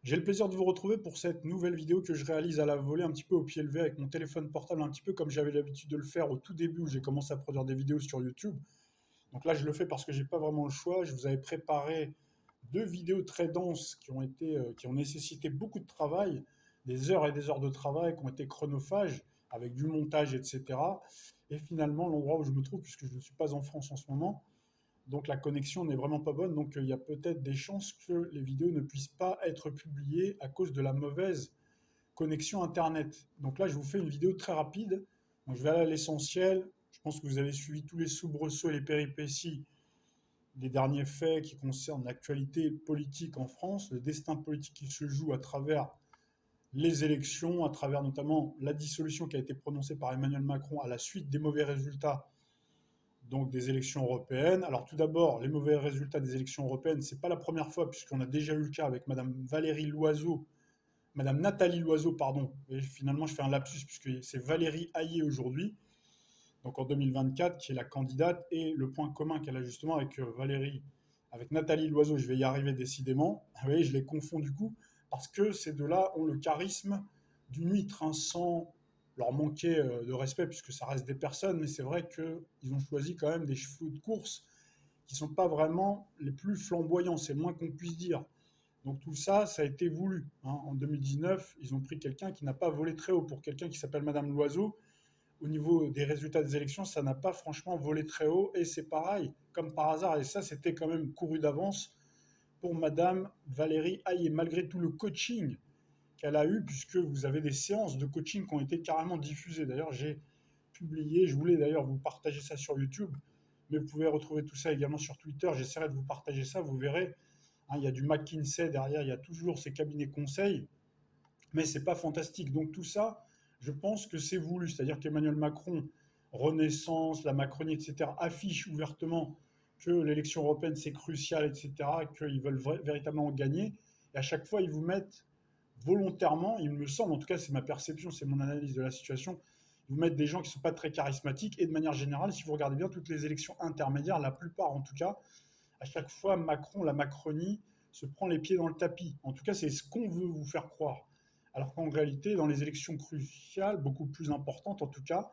J'ai le plaisir de vous retrouver pour cette nouvelle vidéo que je réalise à la volée, un petit peu au pied levé avec mon téléphone portable, un petit peu comme j'avais l'habitude de le faire au tout début où j'ai commencé à produire des vidéos sur YouTube. Donc là, je le fais parce que j'ai pas vraiment le choix. Je vous avais préparé deux vidéos très denses qui ont nécessité beaucoup de travail, des heures et des heures de travail, qui ont été chronophages, avec du montage, etc. Et finalement, l'endroit où je me trouve, puisque je ne suis pas en France en ce moment, donc la connexion n'est vraiment pas bonne, donc il y a peut-être des chances que les vidéos ne puissent pas être publiées à cause de la mauvaise connexion Internet. Donc là, je vous fais une vidéo très rapide. Donc je vais aller à l'essentiel. Je pense que vous avez suivi tous les soubresauts et les péripéties des derniers faits qui concernent l'actualité politique en France, le destin politique qui se joue à travers les élections, à travers notamment la dissolution qui a été prononcée par Emmanuel Macron à la suite des mauvais résultats donc des élections européennes. Alors tout d'abord, les mauvais résultats des élections européennes, c'est pas la première fois puisqu'on a déjà eu le cas avec Madame Nathalie Loiseau, pardon. Et finalement, je fais un lapsus puisque c'est Valérie Hayé aujourd'hui, donc en 2024, qui est la candidate et le point commun qu'elle a justement avec avec Nathalie Loiseau, je vais y arriver décidément. Vous voyez, je les confonds du coup parce que ces deux-là ont le charisme d'une huître, hein, sans leur manquer de respect puisque ça reste des personnes, mais c'est vrai qu'ils ont choisi quand même des chevaux de course qui ne sont pas vraiment les plus flamboyants, c'est le moins qu'on puisse dire. Donc tout ça, ça a été voulu, hein. En 2019, ils ont pris quelqu'un qui n'a pas volé très haut. Pour quelqu'un qui s'appelle Madame Loiseau, au niveau des résultats des élections, ça n'a pas franchement volé très haut. Et c'est pareil, comme par hasard, et ça c'était quand même couru d'avance pour Madame Valérie Hayé, malgré tout le coaching qu'elle a eu, puisque vous avez des séances de coaching qui ont été carrément diffusées. D'ailleurs, j'ai publié, je voulais d'ailleurs vous partager ça sur YouTube, mais vous pouvez retrouver tout ça également sur Twitter. J'essaierai de vous partager ça, vous verrez. Hein, il y a du McKinsey derrière, il y a toujours ces cabinets conseils, mais c'est pas fantastique. Donc tout ça, je pense que c'est voulu. C'est-à-dire qu'Emmanuel Macron, Renaissance, la Macronie, etc., affiche ouvertement que l'élection européenne c'est crucial, etc., qu'ils veulent véritablement gagner. Et à chaque fois, ils vous mettent volontairement, il me semble, en tout cas c'est ma perception, c'est mon analyse de la situation, ils vous mettent des gens qui ne sont pas très charismatiques. Et de manière générale, si vous regardez bien toutes les élections intermédiaires, la plupart en tout cas, à chaque fois, Macron, la Macronie, se prend les pieds dans le tapis. En tout cas, c'est ce qu'on veut vous faire croire. Alors qu'en réalité, dans les élections cruciales, beaucoup plus importantes en tout cas,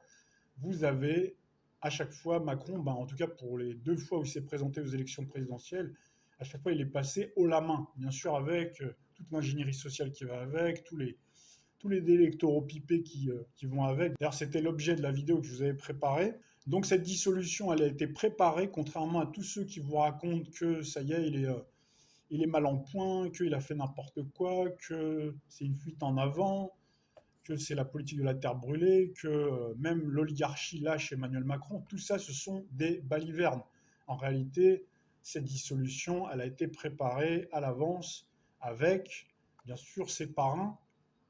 vous avez à chaque fois Macron, ben, en tout cas pour les deux fois où il s'est présenté aux élections présidentielles, à chaque fois il est passé haut la main, bien sûr avec toute l'ingénierie sociale qui va avec, tous les électoraux pipés qui vont avec. D'ailleurs, c'était l'objet de la vidéo que je vous avais préparée. Donc cette dissolution, elle a été préparée, contrairement à tous ceux qui vous racontent que ça y est, il est mal en point, qu'il a fait n'importe quoi, que c'est une fuite en avant, que c'est la politique de la terre brûlée, que même l'oligarchie lâche Emmanuel Macron. Tout ça, ce sont des balivernes. En réalité, cette dissolution, elle a été préparée à l'avance avec, bien sûr, ses parrains,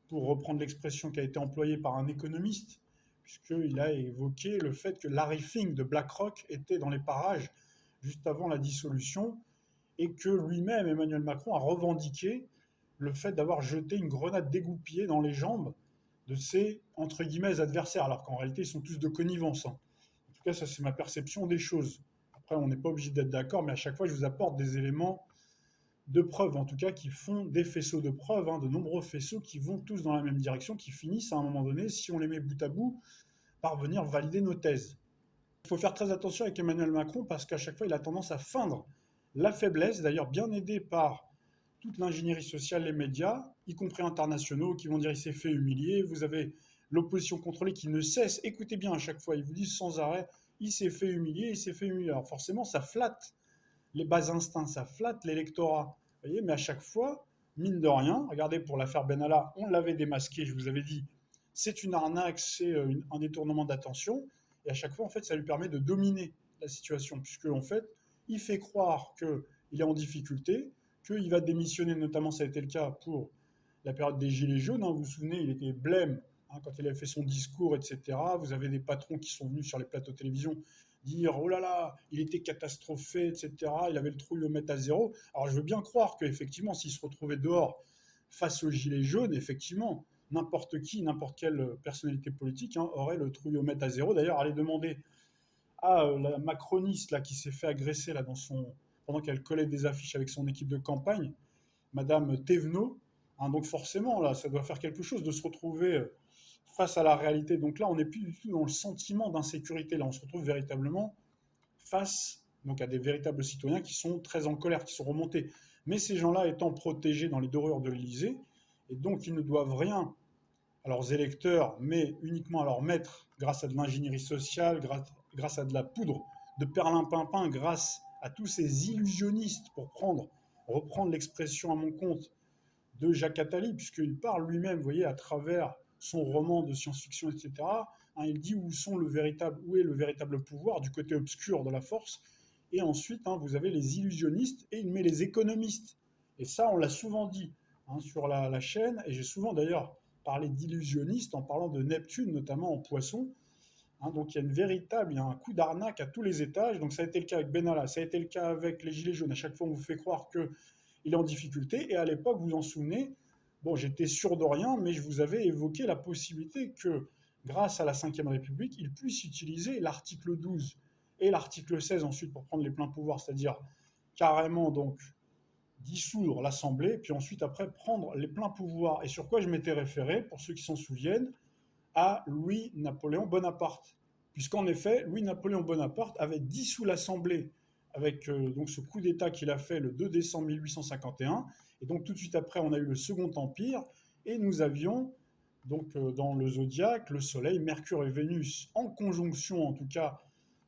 pour reprendre l'expression qui a été employée par un économiste, puisqu'il a évoqué le fait que Larry Fink de BlackRock était dans les parages juste avant la dissolution et que lui-même, Emmanuel Macron, a revendiqué le fait d'avoir jeté une grenade dégoupillée dans les jambes de ses, entre guillemets, adversaires, alors qu'en réalité, ils sont tous de connivence, hein. En tout cas, ça, c'est ma perception des choses. Après, on n'est pas obligé d'être d'accord, mais à chaque fois, je vous apporte des éléments de preuves, en tout cas, qui font des faisceaux de preuves, hein, de nombreux faisceaux qui vont tous dans la même direction, qui finissent à un moment donné, si on les met bout à bout, par venir valider nos thèses. Il faut faire très attention avec Emmanuel Macron parce qu'à chaque fois, il a tendance à feindre la faiblesse, d'ailleurs bien aidé par toute l'ingénierie sociale, les médias, y compris internationaux, qui vont dire il s'est fait humilier. Vous avez l'opposition contrôlée qui ne cesse, écoutez bien à chaque fois, ils vous disent sans arrêt, il s'est fait humilier, il s'est fait humilier. Alors forcément, ça flatte les bas instincts, ça flatte l'électorat. Vous voyez, mais à chaque fois, mine de rien, regardez pour l'affaire Benalla, on l'avait démasqué, je vous avais dit, c'est une arnaque, c'est un détournement d'attention, et à chaque fois, en fait, ça lui permet de dominer la situation, puisque en fait, il fait croire qu'il est en difficulté, qu'il va démissionner, notamment ça a été le cas pour la période des Gilets jaunes, hein, vous vous souvenez, il était blême, hein, quand il avait fait son discours, etc. Vous avez des patrons qui sont venus sur les plateaux de télévision dire oh là là, il était catastrophé, etc. Il avait le trouillomètre à zéro. Alors je veux bien croire qu'effectivement, s'il se retrouvait dehors face aux gilets jaunes, effectivement, n'importe qui, n'importe quelle personnalité politique, hein, aurait le trouillomètre à zéro. D'ailleurs, allez demander à la macroniste là, qui s'est fait agresser là, pendant qu'elle collait des affiches avec son équipe de campagne, Madame Thévenot, hein. Donc forcément, là, ça doit faire quelque chose de se retrouver face à la réalité. Donc là, on n'est plus du tout dans le sentiment d'insécurité. Là, on se retrouve véritablement face donc, à des véritables citoyens qui sont très en colère, qui sont remontés. Mais ces gens-là étant protégés dans les dorures de l'Élysée, et donc ils ne doivent rien à leurs électeurs, mais uniquement à leurs maîtres, grâce à de l'ingénierie sociale, grâce à de la poudre de perlimpinpin, grâce à tous ces illusionnistes, pour reprendre l'expression à mon compte de Jacques Attali, puisqu'il parle lui-même, vous voyez, à travers son roman de science-fiction, etc. Hein, il dit où est le véritable pouvoir du côté obscur de la force. Et ensuite, hein, vous avez les illusionnistes et il met les économistes. Et ça, on l'a souvent dit hein, sur la chaîne, et j'ai souvent d'ailleurs parlé d'illusionnistes en parlant de Neptune, notamment en poisson. Hein, donc il y a un coup d'arnaque à tous les étages. Donc ça a été le cas avec Benalla, ça a été le cas avec les Gilets jaunes. À chaque fois, on vous fait croire qu'il est en difficulté. Et à l'époque, vous vous en souvenez, bon, j'étais sûr de rien, mais je vous avais évoqué la possibilité que, grâce à la Ve République, il puisse utiliser l'article 12 et l'article 16 ensuite pour prendre les pleins pouvoirs, c'est-à-dire carrément donc dissoudre l'Assemblée, puis ensuite après prendre les pleins pouvoirs. Et sur quoi je m'étais référé, pour ceux qui s'en souviennent, à Louis-Napoléon Bonaparte. Puisqu'en effet, Louis-Napoléon Bonaparte avait dissous l'Assemblée avec donc ce coup d'État qu'il a fait le 2 décembre 1851. Et donc tout de suite après, on a eu le Second Empire et nous avions donc dans le zodiaque le Soleil, Mercure et Vénus en conjonction, en tout cas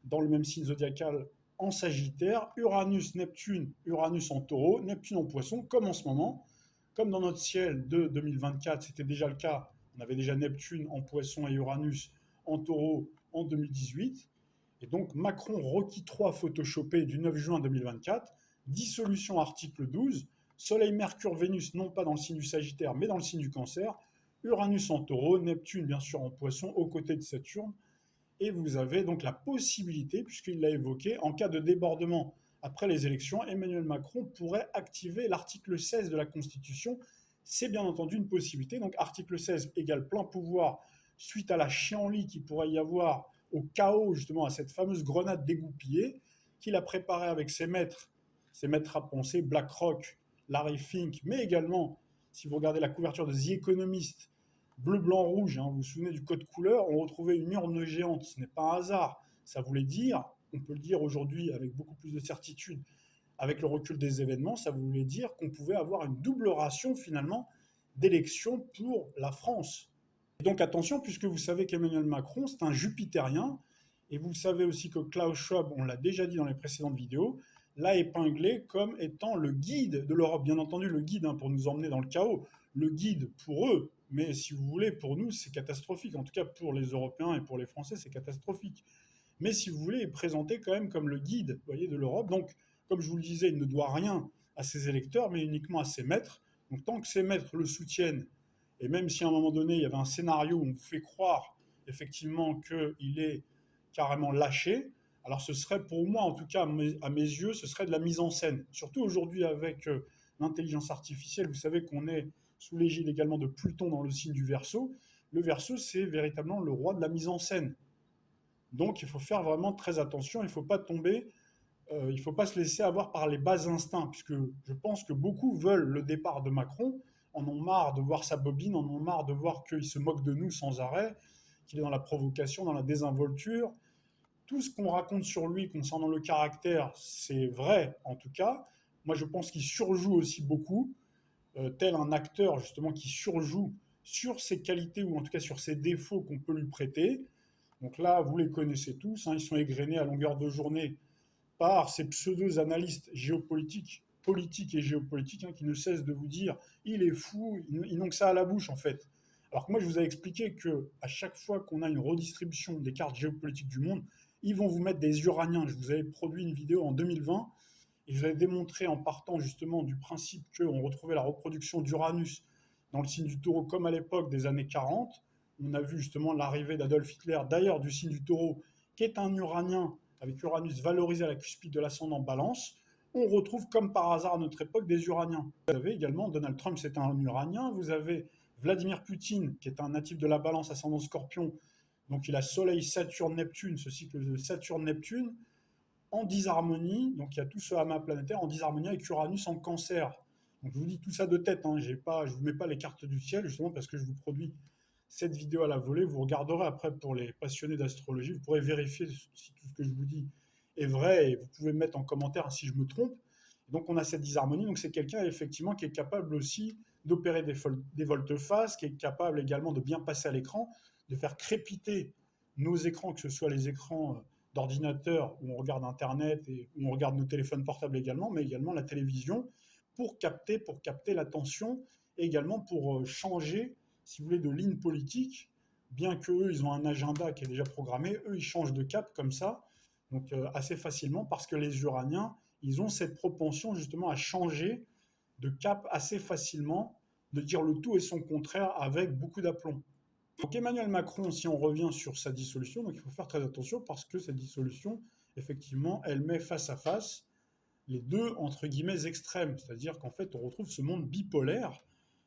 dans le même signe zodiacal en Sagittaire, Uranus, Neptune, Uranus en Taureau, Neptune en Poisson, comme en ce moment, comme dans notre ciel de 2024, c'était déjà le cas. On avait déjà Neptune en Poisson et Uranus en Taureau en 2018. Et donc Macron requis 3 photoshopé du 9 juin 2024, dissolution article 12, Soleil, Mercure, Vénus non pas dans le signe du Sagittaire mais dans le signe du Cancer, Uranus en Taureau, Neptune bien sûr en Poisson aux côtés de Saturne. Et vous avez donc la possibilité, puisqu'il l'a évoqué, en cas de débordement après les élections, Emmanuel Macron pourrait activer l'article 16 de la Constitution. C'est bien entendu une possibilité. Donc article 16 égale plein pouvoir suite à la chienlit qu'il pourrait y avoir au chaos, justement, à cette fameuse grenade dégoupillée qu'il a préparée avec ses maîtres à penser, BlackRock, Larry Fink, mais également, si vous regardez la couverture de The Economist, bleu, blanc, rouge, hein, vous vous souvenez du code couleur, on retrouvait une urne géante. Ce n'est pas un hasard. Ça voulait dire, on peut le dire aujourd'hui avec beaucoup plus de certitude, avec le recul des événements, ça voulait dire qu'on pouvait avoir une double ration finalement d'élections pour la France. Et donc attention, puisque vous savez qu'Emmanuel Macron, c'est un jupitérien, et vous savez aussi que Klaus Schwab, on l'a déjà dit dans les précédentes vidéos, l'a épinglé comme étant le guide de l'Europe. Bien entendu, le guide hein, pour nous emmener dans le chaos, le guide pour eux, mais si vous voulez, pour nous, c'est catastrophique. En tout cas, pour les Européens et pour les Français, c'est catastrophique. Mais si vous voulez, il est présenté quand même comme le guide, vous voyez, de l'Europe. Donc, comme je vous le disais, il ne doit rien à ses électeurs, mais uniquement à ses maîtres. Donc, tant que ses maîtres le soutiennent, et même si à un moment donné, il y avait un scénario où on vous fait croire effectivement qu'il est carrément lâché, alors ce serait pour moi, en tout cas à mes yeux, ce serait de la mise en scène. Surtout aujourd'hui avec l'intelligence artificielle, vous savez qu'on est sous l'égide également de Pluton dans le signe du Verseau. Le Verseau, c'est véritablement le roi de la mise en scène. Donc il faut faire vraiment très attention, il ne faut pas tomber, il ne faut pas se laisser avoir par les bas instincts, puisque je pense que beaucoup veulent le départ de Macron, en ont marre de voir sa bobine, en ont marre de voir qu'il se moque de nous sans arrêt, qu'il est dans la provocation, dans la désinvolture. Tout ce qu'on raconte sur lui concernant le caractère, c'est vrai en tout cas. Moi je pense qu'il surjoue aussi beaucoup, tel un acteur justement qui surjoue sur ses qualités ou en tout cas sur ses défauts qu'on peut lui prêter. Donc là, vous les connaissez tous, hein, ils sont égrenés à longueur de journée par ces pseudo-analystes géopolitiques, politiques et géopolitiques, hein, qui ne cessent de vous dire il est fou, ils n'ont que ça à la bouche en fait. Alors que moi, je vous ai expliqué que à chaque fois qu'on a une redistribution des cartes géopolitiques du monde, ils vont vous mettre des uraniens. Je vous avais produit une vidéo en 2020 et je vous avais démontré en partant justement du principe qu'on retrouvait la reproduction d'Uranus dans le signe du taureau comme à l'époque des années 40. On a vu justement l'arrivée d'Adolf Hitler, d'ailleurs du signe du taureau, qui est un uranien avec Uranus valorisé à la cuspide de l'ascendant Balance. On retrouve comme par hasard à notre époque des uraniens. Vous avez également Donald Trump, c'est un uranien. Vous avez Vladimir Poutine, qui est un natif de la Balance ascendant Scorpion. Donc il a Soleil, Saturne, Neptune, ce cycle de Saturne-Neptune en disharmonie. Donc il y a tout ce amas planétaire en disharmonie avec Uranus en Cancer. Donc je vous dis tout ça de tête, hein, je ne vous mets pas les cartes du ciel, justement parce que je vous produis cette vidéo à la volée. Vous regarderez après pour les passionnés d'astrologie, vous pourrez vérifier si tout ce que je vous dis est vrai et vous pouvez me mettre en commentaire si je me trompe. Et donc on a cette disharmonie, donc c'est quelqu'un effectivement qui est capable aussi d'opérer des volte-face, qui est capable également de bien passer à l'écran, de faire crépiter nos écrans, que ce soit les écrans d'ordinateur où on regarde Internet et où on regarde nos téléphones portables également, mais également la télévision, pour capter l'attention et également pour changer, si vous voulez, de ligne politique, bien qu'eux, ils ont un agenda qui est déjà programmé, eux, ils changent de cap comme ça, donc assez facilement, parce que les Uraniens, ils ont cette propension justement à changer de cap assez facilement, de dire le tout et son contraire avec beaucoup d'aplomb. Donc Emmanuel Macron, si on revient sur sa dissolution, donc il faut faire très attention parce que cette dissolution, effectivement, elle met face à face les deux, entre guillemets, extrêmes. C'est-à-dire qu'en fait, on retrouve ce monde bipolaire.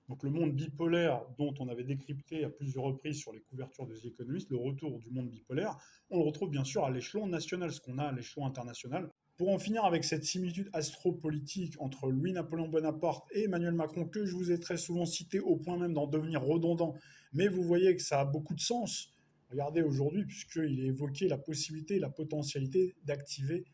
Donc le monde bipolaire dont on avait décrypté à plusieurs reprises sur les couvertures des économistes, le retour du monde bipolaire, on le retrouve bien sûr à l'échelon national, ce qu'on a à l'échelon international. Pour en finir avec cette similitude astropolitique entre Louis-Napoléon Bonaparte et Emmanuel Macron, que je vous ai très souvent cité au point même d'en devenir redondant, mais vous voyez que ça a beaucoup de sens. Regardez aujourd'hui, puisqu'il est évoqué la possibilité, la potentialité d'activer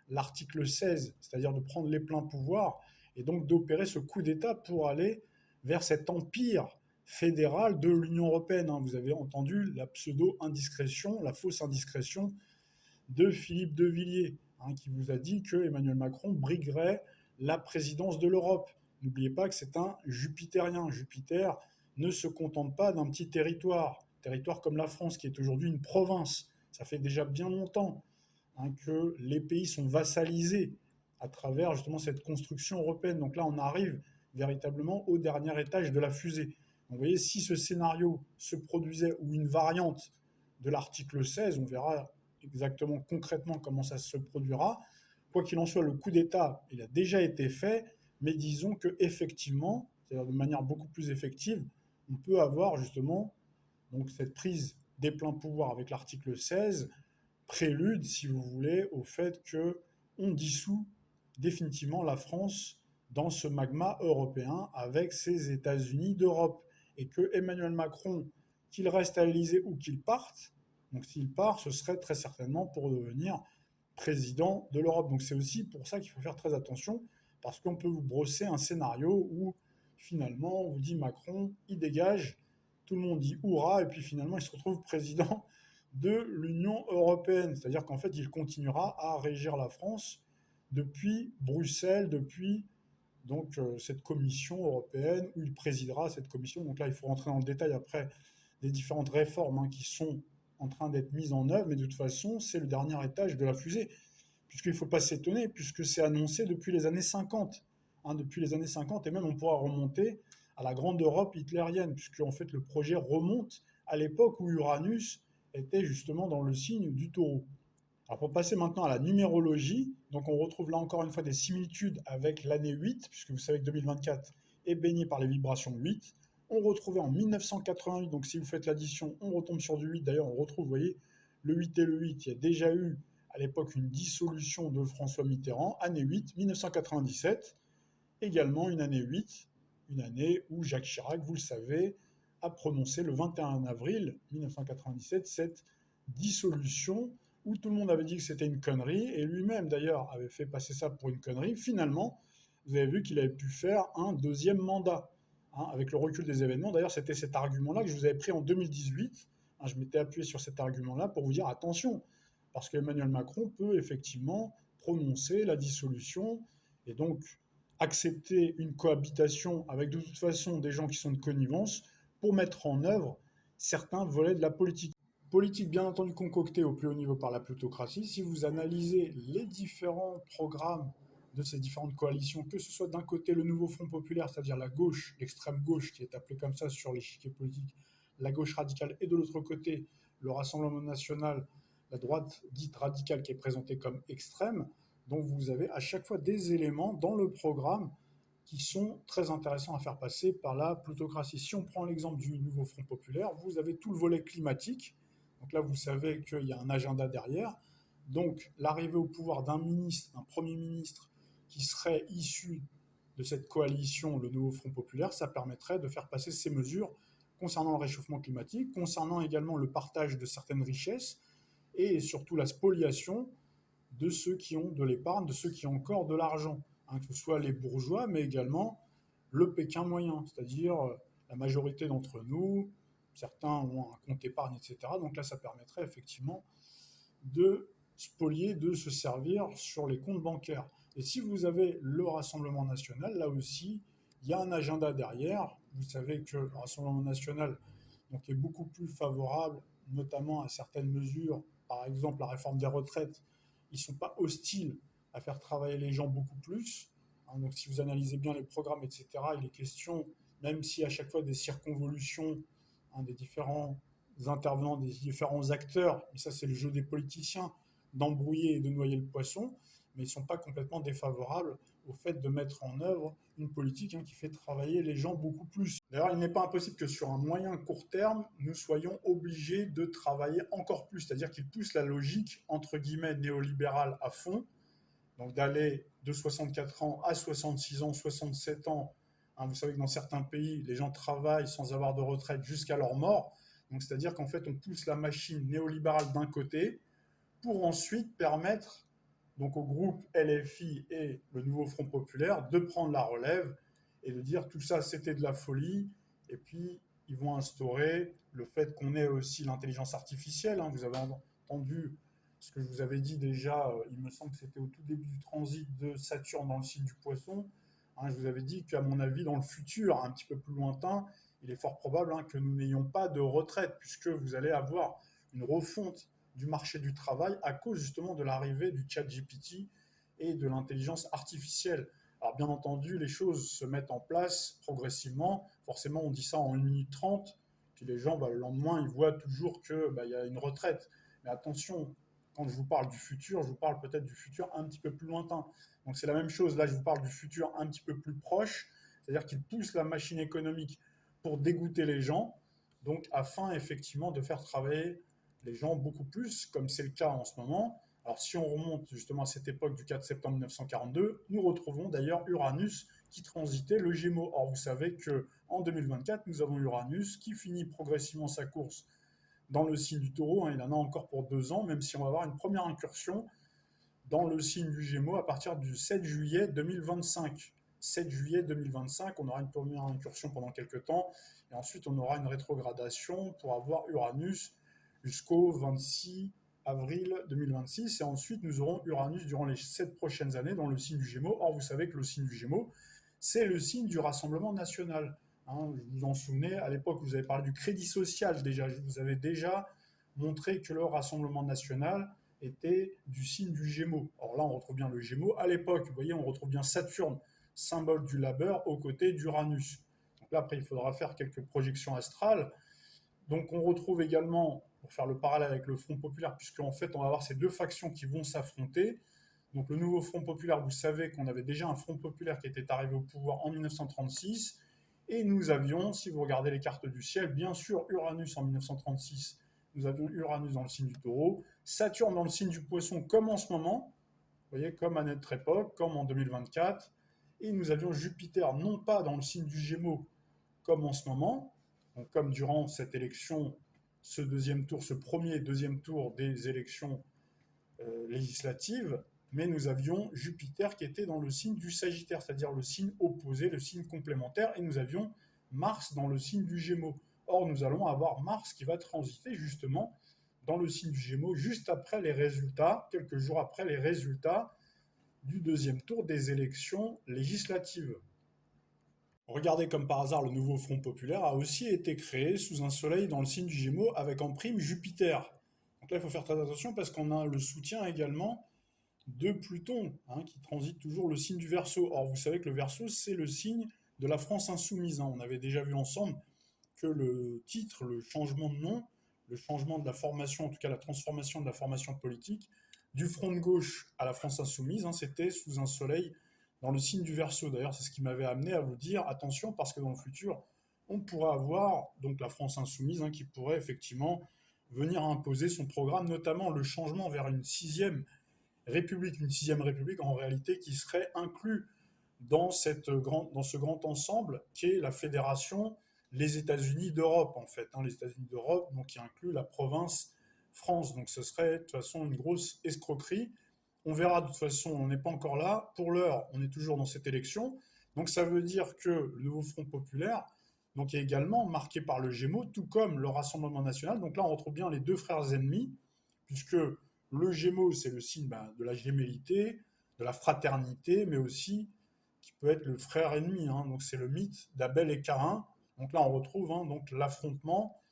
l'article 16, c'est-à-dire de prendre les pleins pouvoirs et donc d'opérer ce coup d'État pour aller vers cet empire fédéral de l'Union européenne. Vous avez entendu la pseudo-indiscrétion, la fausse indiscrétion de Philippe de Villiers, qui vous a dit que Emmanuel Macron briguerait la présidence de l'Europe. N'oubliez pas que c'est un jupitérien. Jupiter ne se contente pas d'un petit territoire comme la France, qui est aujourd'hui une province. Ça fait déjà bien longtemps que les pays sont vassalisés à travers justement cette construction européenne. Donc là, on arrive véritablement au dernier étage de la fusée. Donc, vous voyez, si ce scénario se produisait ou une variante de l'article 16, on verra exactement concrètement comment ça se produira. Quoi qu'il en soit, le coup d'État, il a déjà été fait, mais disons que effectivement, c'est-à-dire de manière beaucoup plus effective, on peut avoir justement donc cette prise des pleins pouvoirs avec l'article 16, prélude, si vous voulez, au fait qu'on dissout définitivement la France dans ce magma européen avec ses États-Unis d'Europe. Et que Emmanuel Macron, qu'il reste à l'Élysée ou qu'il parte, donc s'il part, ce serait très certainement pour devenir président de l'Europe. Donc c'est aussi pour ça qu'il faut faire très attention, parce qu'on peut vous brosser un scénario où finalement on vous dit Macron, il dégage, tout le monde dit hurrah, et puis finalement il se retrouve président de l'Union européenne. C'est-à-dire qu'en fait il continuera à régir la France depuis Bruxelles, depuis donc cette commission européenne, où il présidera cette commission. Donc là il faut rentrer dans le détail après des différentes réformes qui sont en train d'être mises en œuvre, mais de toute façon, c'est le dernier étage de la fusée, puisqu'il ne faut pas s'étonner, puisque c'est annoncé depuis les années 50. Depuis les années 50, et même on pourra remonter à la grande Europe hitlérienne, puisque en fait le projet remonte à l'époque où Uranus était justement dans le signe du taureau. Alors pour passer maintenant à la numérologie, donc on retrouve là encore une fois des similitudes avec l'année 8, puisque vous savez que 2024 est baigné par les vibrations 8. On retrouvait en 1988, donc si vous faites l'addition, on retombe sur du 8. D'ailleurs, on retrouve, vous voyez, le 8 et le 8. Il y a déjà eu à l'époque une dissolution de François Mitterrand, année 8, 1997. Également une année 8, une année où Jacques Chirac, vous le savez, a prononcé le 21 avril 1997 cette dissolution où tout le monde avait dit que c'était une connerie, et lui-même d'ailleurs avait fait passer ça pour une connerie. Finalement, vous avez vu qu'il avait pu faire un deuxième mandat. Avec le recul des événements. D'ailleurs, c'était cet argument-là que je vous avais pris en 2018. Je m'étais appuyé sur cet argument-là pour vous dire attention, parce qu'Emmanuel Macron peut effectivement prononcer la dissolution et donc accepter une cohabitation avec de toute façon des gens qui sont de connivence pour mettre en œuvre certains volets de la politique. Politique bien entendu concoctée au plus haut niveau par la plutocratie. Si vous analysez les différents programmes de ces différentes coalitions, que ce soit d'un côté le nouveau Front populaire, c'est-à-dire la gauche, l'extrême gauche qui est appelée comme ça sur l'échiquier politique, la gauche radicale, et de l'autre côté le Rassemblement national, la droite dite radicale qui est présentée comme extrême, donc vous avez à chaque fois des éléments dans le programme qui sont très intéressants à faire passer par la plutocratie. Si on prend l'exemple du nouveau Front populaire, vous avez tout le volet climatique, donc là vous savez qu'il y a un agenda derrière, donc l'arrivée au pouvoir d'un ministre, d'un premier ministre, qui serait issu de cette coalition, le nouveau Front populaire, ça permettrait de faire passer ces mesures concernant le réchauffement climatique, concernant également le partage de certaines richesses et surtout la spoliation de ceux qui ont de l'épargne, de ceux qui ont encore de l'argent, hein, que ce soit les bourgeois, mais également le Pékin moyen, c'est-à-dire la majorité d'entre nous, certains ont un compte épargne, etc. Donc là, ça permettrait effectivement de spolier, de se servir sur les comptes bancaires. Et si vous avez le Rassemblement national, là aussi, il y a un agenda derrière. Vous savez que le Rassemblement national donc, est beaucoup plus favorable, notamment à certaines mesures, par exemple la réforme des retraites. Ils ne sont pas hostiles à faire travailler les gens beaucoup plus. Donc si vous analysez bien les programmes, etc., il est question, même si à chaque fois des circonvolutions des différents intervenants, des différents acteurs, et ça c'est le jeu des politiciens, d'embrouiller et de noyer le poisson, mais ils ne sont pas complètement défavorables au fait de mettre en œuvre une politique qui fait travailler les gens beaucoup plus. D'ailleurs, il n'est pas impossible que sur un moyen court terme, nous soyons obligés de travailler encore plus, c'est-à-dire qu'ils poussent la logique, entre guillemets, néolibérale à fond, donc d'aller de 64 ans à 66 ans, 67 ans. Vous savez que dans certains pays, les gens travaillent sans avoir de retraite jusqu'à leur mort. Donc c'est-à-dire qu'en fait, on pousse la machine néolibérale d'un côté pour ensuite permettre donc au groupe LFI et le nouveau Front populaire de prendre la relève et de dire tout ça c'était de la folie. Et puis ils vont instaurer le fait qu'on ait aussi l'intelligence artificielle. Vous avez entendu ce que je vous avais dit déjà, il me semble que c'était au tout début du transit de Saturne dans le signe du Poisson. Je vous avais dit qu'à mon avis, dans le futur, un petit peu plus lointain, il est fort probable que nous n'ayons pas de retraite, puisque vous allez avoir une refonte du marché du travail à cause justement de l'arrivée du ChatGPT et de l'intelligence artificielle. Alors bien entendu, les choses se mettent en place progressivement. Forcément, on dit ça en 1 minute 30, puis les gens, le lendemain, ils voient toujours qu'il y a une retraite. Mais attention, quand je vous parle du futur, je vous parle peut-être du futur un petit peu plus lointain. Donc c'est la même chose, là je vous parle du futur un petit peu plus proche, c'est-à-dire qu'ils poussent la machine économique pour dégoûter les gens, donc afin effectivement de faire travailler les gens beaucoup plus, comme c'est le cas en ce moment. Alors si on remonte justement à cette époque du 4 septembre 1942, nous retrouvons d'ailleurs Uranus qui transitait le Gémeaux. Or vous savez qu'en 2024, nous avons Uranus qui finit progressivement sa course dans le signe du Taureau. Il en a encore pour 2 ans, même si on va avoir une première incursion dans le signe du Gémeaux à partir du 7 juillet 2025. 7 juillet 2025, on aura une première incursion pendant quelques temps, et ensuite on aura une rétrogradation pour avoir Uranus jusqu'au 26 avril 2026, et ensuite nous aurons Uranus durant les 7 prochaines années dans le signe du Gémeaux. Or, vous savez que le signe du Gémeaux, c'est le signe du Rassemblement national. Vous vous en souvenez, à l'époque, vous avez parlé du crédit social déjà. Je vous avais déjà montré que le Rassemblement national était du signe du Gémeaux. Or là, on retrouve bien le Gémeaux. À l'époque, vous voyez, on retrouve bien Saturne, symbole du labeur, aux côtés d'Uranus. Donc là, après, il faudra faire quelques projections astrales. Donc on retrouve également, pour faire le parallèle avec le Front populaire, puisqu'en fait, on va avoir ces deux factions qui vont s'affronter. Donc le nouveau Front populaire, vous savez qu'on avait déjà un Front populaire qui était arrivé au pouvoir en 1936, et nous avions, si vous regardez les cartes du ciel, bien sûr Uranus en 1936, nous avions Uranus dans le signe du Taureau, Saturne dans le signe du Poisson, comme en ce moment, vous voyez, comme à notre époque, comme en 2024, et nous avions Jupiter non pas dans le signe du Gémeaux, comme en ce moment, donc comme durant cette élection, ce deuxième tour, ce premier et deuxième tour des élections législatives, mais nous avions Jupiter qui était dans le signe du Sagittaire, c'est-à-dire le signe opposé, le signe complémentaire, et nous avions Mars dans le signe du Gémeaux. Or, nous allons avoir Mars qui va transiter justement dans le signe du Gémeaux, juste après les résultats, quelques jours après les résultats du deuxième tour des élections législatives. Regardez comme par hasard, le nouveau Front populaire a aussi été créé sous un soleil dans le signe du Gémeaux avec en prime Jupiter. Donc là, il faut faire très attention parce qu'on a le soutien également de Pluton, qui transite toujours le signe du Verseau. Or, vous savez que le Verseau, c'est le signe de la France insoumise. On avait déjà vu ensemble que le titre, le changement de nom, le changement de la formation, en tout cas la transformation de la formation politique, du front de gauche à la France insoumise, c'était sous un soleil dans le signe du Verseau. D'ailleurs, c'est ce qui m'avait amené à vous dire attention, parce que dans le futur, on pourrait avoir donc la France insoumise qui pourrait effectivement venir imposer son programme, notamment le changement vers une sixième république en réalité qui serait inclus dans ce grand ensemble qui est la fédération les États-Unis d'Europe, en fait, hein, les États-Unis d'Europe, donc qui inclut la province France. Donc ce serait de toute façon une grosse escroquerie. On verra de toute façon, on n'est pas encore là. Pour l'heure, on est toujours dans cette élection. Donc ça veut dire que le nouveau Front populaire donc, est également marqué par le Gémeaux, tout comme le Rassemblement national. Donc là, on retrouve bien les deux frères ennemis, puisque le Gémeaux, c'est le signe de la gémellité, de la fraternité, mais aussi qui peut être le frère ennemi, hein. Donc c'est le mythe d'Abel et Caïn. Donc là, on retrouve hein, donc l'affrontement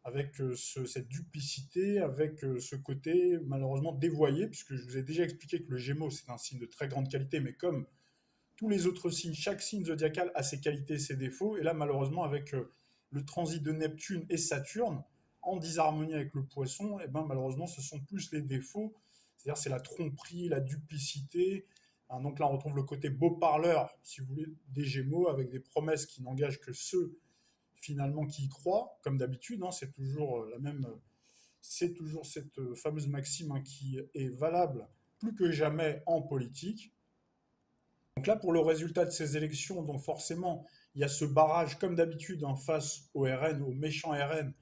avec cette duplicité, avec ce côté malheureusement dévoyé, puisque je vous ai déjà expliqué que le Gémeaux, c'est un signe de très grande qualité, mais comme tous les autres signes, chaque signe zodiacal a ses qualités et ses défauts. Et là, malheureusement, avec le transit de Neptune et Saturne, en disharmonie avec le poisson, et ben, malheureusement, ce sont plus les défauts. C'est-à-dire, c'est la tromperie, la duplicité. Hein, donc là, on retrouve le côté beau parleur, si vous voulez, des Gémeaux, avec des promesses qui n'engagent que ceux, finalement, qui y croient, comme d'habitude. Hein, c'est toujours la même. C'est toujours cette fameuse maxime hein, qui est valable plus que jamais en politique. Donc là, pour le résultat de ces élections, donc forcément, il y a ce barrage, comme d'habitude, en face au RN, au méchant RN.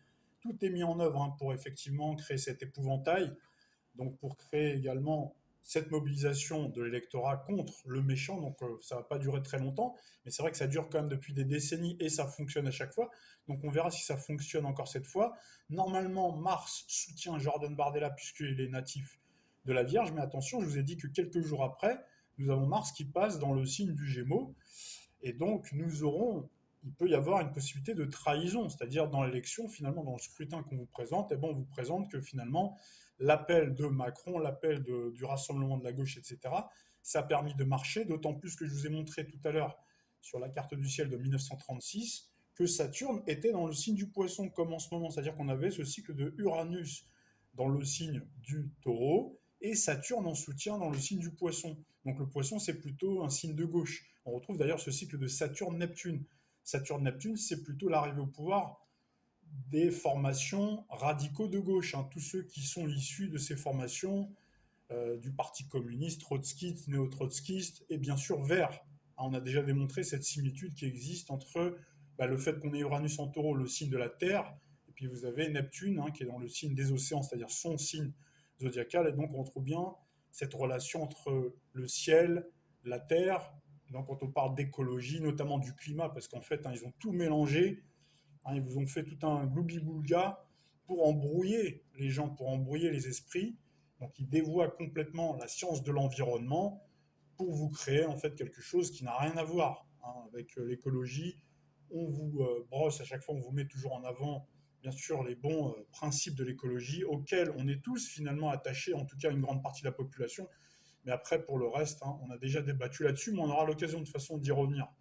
Tout est mis en œuvre hein, pour effectivement créer cet épouvantail, donc pour créer également cette mobilisation de l'électorat contre le méchant. Donc ça ne va pas durer très longtemps, mais c'est vrai que ça dure quand même depuis des décennies et ça fonctionne à chaque fois. Donc on verra si ça fonctionne encore cette fois. Normalement, Mars soutient Jordan Bardella puisqu'il est natif de la Vierge, mais attention, je vous ai dit que quelques jours après, nous avons Mars qui passe dans le signe du Gémeaux, et donc il peut y avoir une possibilité de trahison, c'est-à-dire dans l'élection, finalement, dans le scrutin qu'on vous présente, eh ben, on vous présente que finalement, l'appel de Macron, du Rassemblement de la gauche, etc., ça a permis de marcher, d'autant plus que je vous ai montré tout à l'heure sur la carte du ciel de 1936 que Saturne était dans le signe du Poisson, comme en ce moment, c'est-à-dire qu'on avait ce cycle de Uranus dans le signe du Taureau, et Saturne en soutien dans le signe du Poisson. Donc le Poisson, c'est plutôt un signe de gauche. On retrouve d'ailleurs ce cycle de Saturne-Neptune. Saturne-Neptune, c'est plutôt l'arrivée au pouvoir des formations radicaux de gauche, hein, tous ceux qui sont issus de ces formations du Parti communiste, trotskiste, néo-trotskiste, et bien sûr vert. Hein, on a déjà démontré cette similitude qui existe entre le fait qu'on ait Uranus en taureau, le signe de la Terre, et puis vous avez Neptune, hein, qui est dans le signe des océans, c'est-à-dire son signe zodiacal, et donc on trouve bien cette relation entre le ciel, la terre. Donc quand on parle d'écologie, notamment du climat, parce qu'en fait, hein, ils ont tout mélangé, hein, ils vous ont fait tout un gloubi-boulga pour embrouiller les gens, pour embrouiller les esprits. Donc ils dévoient complètement la science de l'environnement pour vous créer en fait quelque chose qui n'a rien à voir hein, avec l'écologie. On vous brosse à chaque fois, on vous met toujours en avant bien sûr les bons principes de l'écologie auxquels on est tous finalement attachés, en tout cas une grande partie de la population. Mais après, pour le reste, hein, on a déjà débattu là-dessus, mais on aura l'occasion de toute façon d'y revenir.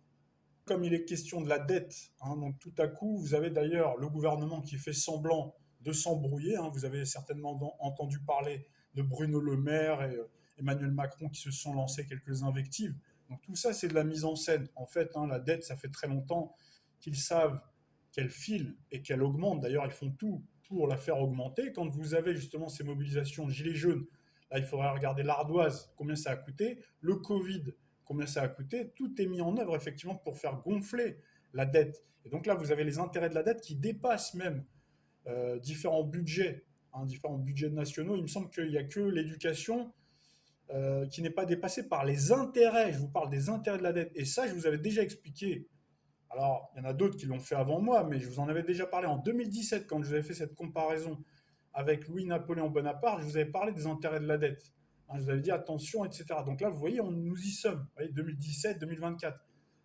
Comme il est question de la dette, hein, donc tout à coup, vous avez d'ailleurs le gouvernement qui fait semblant de s'embrouiller. Hein, vous avez certainement entendu parler de Bruno Le Maire et Emmanuel Macron qui se sont lancés quelques invectives. Donc tout ça, c'est de la mise en scène. En fait, hein, la dette, ça fait très longtemps qu'ils savent qu'elle file et qu'elle augmente. D'ailleurs, ils font tout pour la faire augmenter. Quand vous avez justement ces mobilisations gilets jaunes, là, il faudrait regarder l'ardoise, combien ça a coûté, le Covid, combien ça a coûté. Tout est mis en œuvre effectivement pour faire gonfler la dette. Et donc là, vous avez les intérêts de la dette qui dépassent même différents budgets, hein, différents budgets nationaux. Il me semble qu'il n'y a que l'éducation qui n'est pas dépassée par les intérêts. Je vous parle des intérêts de la dette. Et ça, je vous avais déjà expliqué. Alors, il y en a d'autres qui l'ont fait avant moi, mais je vous en avais déjà parlé en 2017 quand je vous avais fait cette comparaison avec Louis-Napoléon Bonaparte. Je vous avais parlé des intérêts de la dette. Hein, je vous avais dit attention, etc. Donc là, vous voyez, nous y sommes. Vous voyez, 2017, 2024.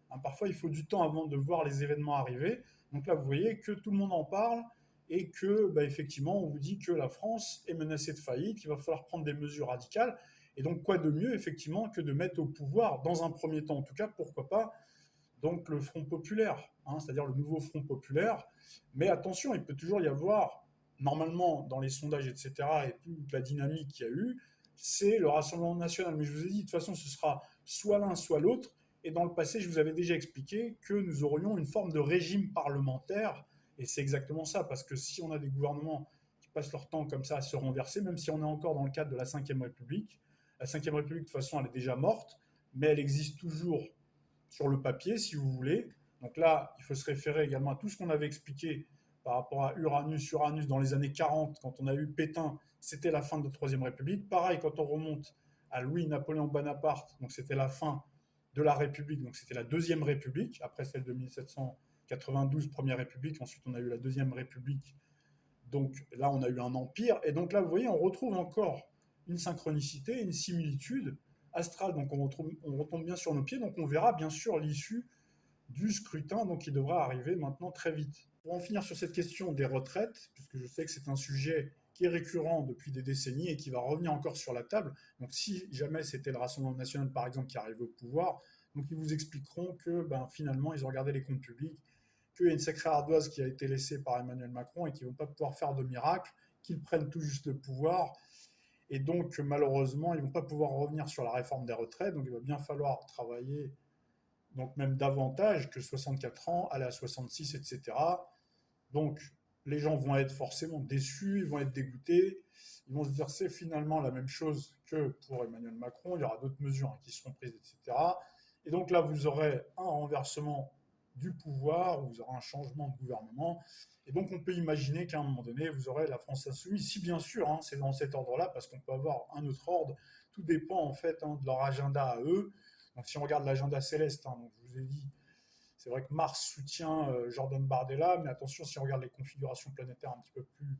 Hein, parfois, il faut du temps avant de voir les événements arriver. Donc là, vous voyez que tout le monde en parle et que, effectivement, on vous dit que la France est menacée de faillite, qu'il va falloir prendre des mesures radicales. Et donc, quoi de mieux, effectivement, que de mettre au pouvoir, dans un premier temps en tout cas, pourquoi pas, donc le Front populaire, hein, c'est-à-dire le nouveau Front populaire. Mais attention, il peut toujours y avoir, normalement, dans les sondages, etc., et toute la dynamique qu'il y a eu, c'est le Rassemblement national. Mais je vous ai dit, de toute façon, ce sera soit l'un, soit l'autre. Et dans le passé, je vous avais déjà expliqué que nous aurions une forme de régime parlementaire. Et c'est exactement ça, parce que si on a des gouvernements qui passent leur temps comme ça à se renverser, même si on est encore dans le cadre de la Ve République, la Ve République, de toute façon, elle est déjà morte, mais elle existe toujours sur le papier, si vous voulez. Donc là, il faut se référer également à tout ce qu'on avait expliqué par rapport à Uranus dans les années 40, quand on a eu Pétain, c'était la fin de la Troisième République. Pareil, quand on remonte à Louis-Napoléon Bonaparte, donc c'était la fin de la République, donc c'était la Deuxième République, après celle de 1792, Première République, ensuite on a eu la Deuxième République, donc là on a eu un empire, et donc là vous voyez, on retrouve encore une synchronicité, une similitude astrale, donc on retombe bien sur nos pieds, donc on verra bien sûr l'issue du scrutin, donc qui devra arriver maintenant très vite. Pour en finir sur cette question des retraites, puisque je sais que c'est un sujet qui est récurrent depuis des décennies et qui va revenir encore sur la table. Donc si jamais c'était le Rassemblement national, par exemple, qui arrivait au pouvoir, donc ils vous expliqueront que finalement, ils ont regardé les comptes publics, qu'il y a une sacrée ardoise qui a été laissée par Emmanuel Macron et qu'ils ne vont pas pouvoir faire de miracle, qu'ils prennent tout juste le pouvoir. Et donc, malheureusement, ils ne vont pas pouvoir revenir sur la réforme des retraites. Donc, il va bien falloir travailler donc même davantage que 64 ans, aller à 66, etc. Donc, les gens vont être forcément déçus, ils vont être dégoûtés, ils vont se dire c'est finalement la même chose que pour Emmanuel Macron, il y aura d'autres mesures qui seront prises, etc. Et donc là, vous aurez un renversement du pouvoir, vous aurez un changement de gouvernement, et donc on peut imaginer qu'à un moment donné, vous aurez la France insoumise, si bien sûr, c'est dans cet ordre-là, parce qu'on peut avoir un autre ordre, tout dépend en fait de leur agenda à eux. Donc si on regarde l'agenda céleste, donc je vous ai dit, c'est vrai que Mars soutient Jordan Bardella, mais attention, si on regarde les configurations planétaires un petit peu plus,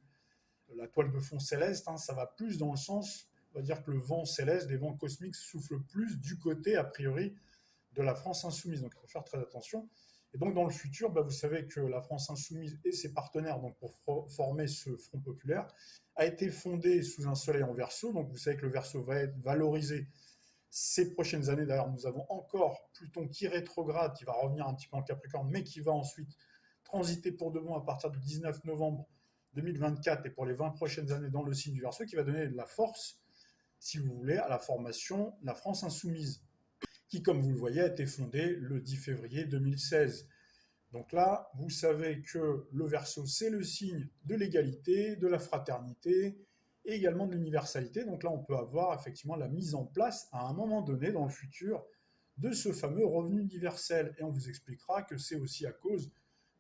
la toile de fond céleste, ça va plus dans le sens, on va dire que le vent céleste, les vents cosmiques soufflent plus du côté, a priori, de la France insoumise. Donc il faut faire très attention. Et donc dans le futur, vous savez que la France insoumise et ses partenaires, donc pour former ce Front populaire, a été fondée sous un soleil en Verseau. Donc vous savez que le Verseau va être valorisé ces prochaines années. D'ailleurs, nous avons encore Pluton qui rétrograde, qui va revenir un petit peu en Capricorne, mais qui va ensuite transiter pour de bon à partir du 19 novembre 2024 et pour les 20 prochaines années dans le signe du Verseau, qui va donner de la force, si vous voulez, à la formation de la France insoumise, qui, comme vous le voyez, a été fondée le 10 février 2016. Donc là, vous savez que le Verseau, c'est le signe de l'égalité, de la fraternité, et également de l'universalité. Donc là, on peut avoir effectivement la mise en place à un moment donné dans le futur de ce fameux revenu universel. Et on vous expliquera que c'est aussi à cause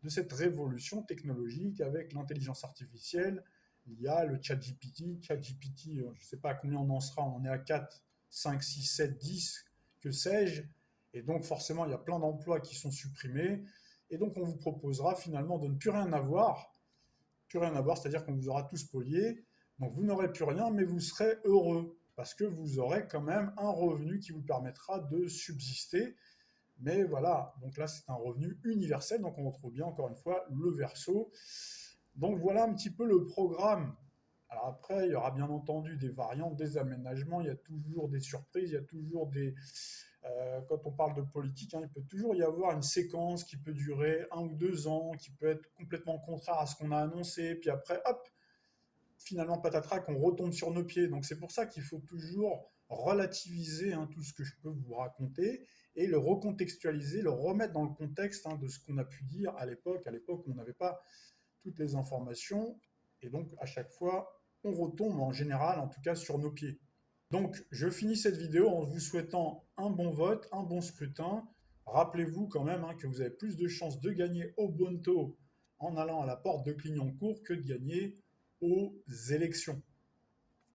de cette révolution technologique avec l'intelligence artificielle. Il y a le ChatGPT. ChatGPT, je ne sais pas à combien on en sera, on en est à 4, 5, 6, 7, 10, que sais-je. Et donc forcément, il y a plein d'emplois qui sont supprimés. Et donc on vous proposera finalement de ne plus rien avoir. Plus rien avoir, c'est-à-dire qu'on vous aura tous spoliés. Donc vous n'aurez plus rien, mais vous serez heureux, parce que vous aurez quand même un revenu qui vous permettra de subsister. Mais voilà, donc là c'est un revenu universel, donc on retrouve bien encore une fois le Verseau. Donc voilà un petit peu le programme. Alors après, il y aura bien entendu des variantes, des aménagements, il y a toujours des surprises, il y a toujours des... quand on parle de politique, il peut toujours y avoir une séquence qui peut durer 1 ou 2 ans, qui peut être complètement contraire à ce qu'on a annoncé, puis après, hop, finalement, patatras, on retombe sur nos pieds. Donc c'est pour ça qu'il faut toujours relativiser tout ce que je peux vous raconter et le recontextualiser, le remettre dans le contexte de ce qu'on a pu dire à l'époque où on n'avait pas toutes les informations. Et donc à chaque fois, on retombe en général, en tout cas, sur nos pieds. Donc je finis cette vidéo en vous souhaitant un bon vote, un bon scrutin. Rappelez-vous quand même que vous avez plus de chances de gagner au Bonto en allant à la porte de Clignancourt que de gagner aux élections.